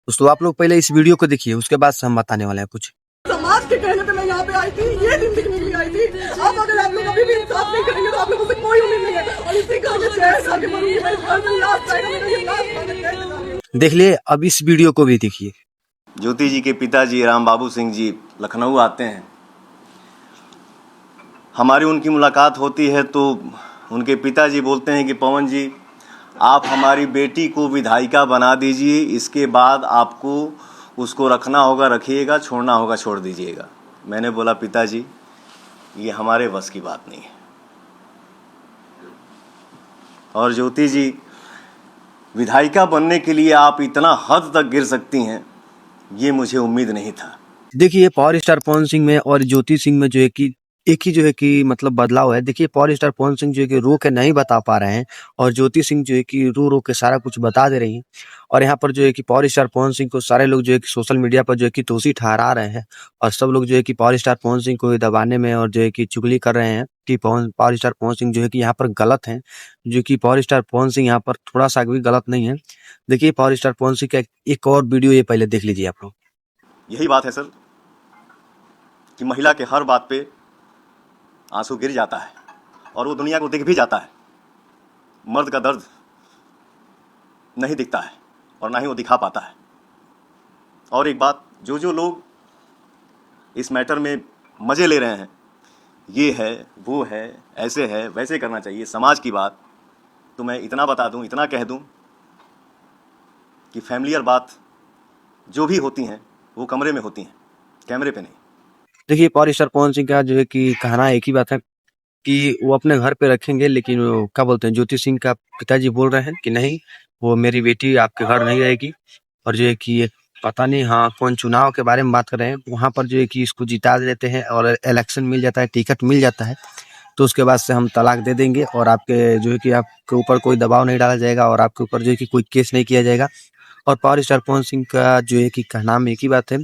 दोस्तों आप लोग पहले इस वीडियो को देखिए, उसके बाद से हम बताने वाले हैं कुछ। समाज के कहने पे मैं यहाँ पे आई थी, ये दिन दिखने के लिए आई थी। अब अगर आप लोग अभी भी इंसाफ नहीं करेंगे तो आप लोगों से कोई उम्मीद नहीं है। और इसी घर में शहर खा के मरूंगी मैं, इस घर में लाश खाएगा, मेरा ये लाश खाएगा। देख लिए, अब इस वीडियो को भी देखिए। ज्योति जी के पिताजी राम बाबू सिंह जी लखनऊ आते हैं। हमारी उनकी मुलाकात होती है तो उनके पिताजी बोलते हैं कि पवन जी, आप हमारी बेटी को विधायिका बना दीजिए, इसके बाद आपको उसको रखना होगा रखिएगा, छोड़ना होगा छोड़ दीजिएगा। मैंने बोला पिताजी, ये हमारे बस की बात नहीं है। और ज्योति जी, विधायिका बनने के लिए आप इतना हद तक गिर सकती हैं, ये मुझे उम्मीद नहीं था। देखिए पावर स्टार पवन सिंह में और ज्योति सिंह में जो है कि एक ही जो है कि मतलब बदलाव है। देखिए पावर स्टार पवन सिंह जो है कि रो के नहीं बता पा रहे हैं और ज्योति सिंह जो है कि रो रो के सारा कुछ बता दे रही हैं। और यहाँ पर जो है कि पावर स्टार पवन सिंह को सारे लोग जो है कि सोशल मीडिया पर जो है कि दोषी ठहरा रहे हैं और सब लोग जो है कि पावर स्टार पवन सिंह को दबाने में और जो है कि चुगली कर रहे हैं कि पावर स्टार पवन सिंह जो है कि यहाँ पर गलत है, जो कि पावर स्टार पवन सिंह यहाँ पर थोड़ा सा भी गलत नहीं है। देखिए पावर स्टार पवन सिंह का एक और वीडियो ये पहले देख लीजिए आप लोग। यही बात है सर कि महिला के हर बात पे आंसू गिर जाता है और वो दुनिया को दिख भी जाता है। मर्द का दर्द नहीं दिखता है और ना ही वो दिखा पाता है। और एक बात, जो लोग इस मैटर में मज़े ले रहे हैं, ये है वो है, ऐसे है वैसे करना चाहिए समाज की बात, तो मैं इतना बता दूं, इतना कह दूं कि फैमिलियर बात जो भी होती हैं वो कमरे में होती हैं, कैमरे पे नहीं। देखिए पावर स्टार पवन सिंह का जो है कि कहना एक ही बात है कि वो अपने घर पे रखेंगे, लेकिन वो क्या बोलते हैं, ज्योति सिंह का पिताजी बोल रहे हैं कि नहीं, वो मेरी बेटी आपके घर नहीं रहेगी। और जो है कि ये पता नहीं, हाँ कौन चुनाव के बारे में बात कर रहे हैं, वहाँ पर जो है कि इसको जिता देते हैं और इलेक्शन मिल जाता है, टिकट मिल जाता है, तो उसके बाद से हम तलाक दे देंगे और आपके जो है कि आपके ऊपर कोई दबाव नहीं डाला जाएगा और आपके ऊपर जो है कि कोई केस नहीं किया जाएगा। और पावर स्टार पवन सिंह का जो है कि कहना में एक ही बात है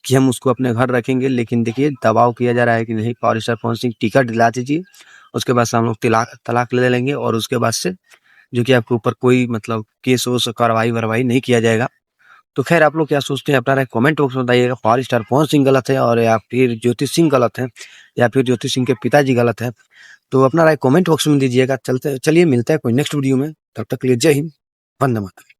कि हम उसको अपने घर रखेंगे, लेकिन देखिए दबाव किया जा रहा है कि नहीं, power star Pawan Singh ticket दिला दीजिए, उसके बाद से हम लोग तलाक ले लेंगे और उसके बाद से जो कि आपके ऊपर कोई मतलब केस वोस कार्रवाई वारवाई नहीं किया जाएगा। तो खैर आप लोग क्या सोचते हैं, अपना राय कमेंट बॉक्स में बताइएगा। पावर स्टार पवन सिंह गलत है और या फिर ज्योति सिंह गलत है या फिर ज्योति सिंह के पिताजी गलत है, तो अपना राय कमेंट बॉक्स में दीजिएगा। चलिए मिलता है कोई नेक्स्ट वीडियो में, तब तक के लिए जय हिंद, वंदे मातरम।